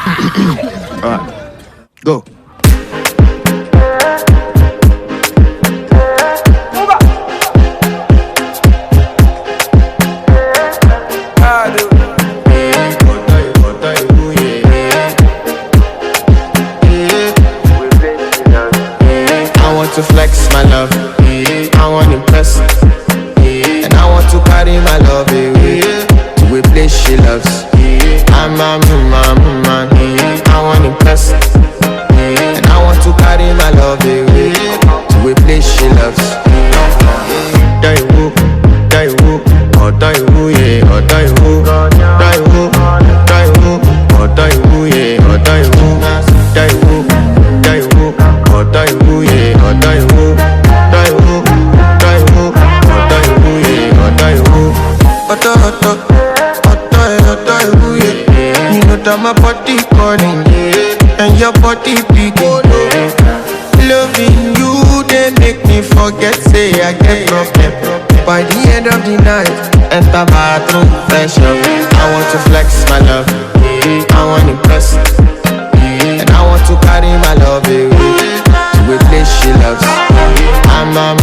Alright, go. To flex my love, I want impress, and I want to carry my love away to a place she loves. I'm a man, I want impress, and I want to carry my love away to a place she loves. Die woo, oh die woo, yeah, oh die woo, die woo, oh die woo, yeah, oh die woo, die woo, oh die woo, yeah. My body calling, and your body beating. Loving you, they make me forget, say I get problem. By the end of the night, enter bathroom, fresh up. I want to flex my love, I want to impress, and I want to carry my love away to a place she loves. I'm a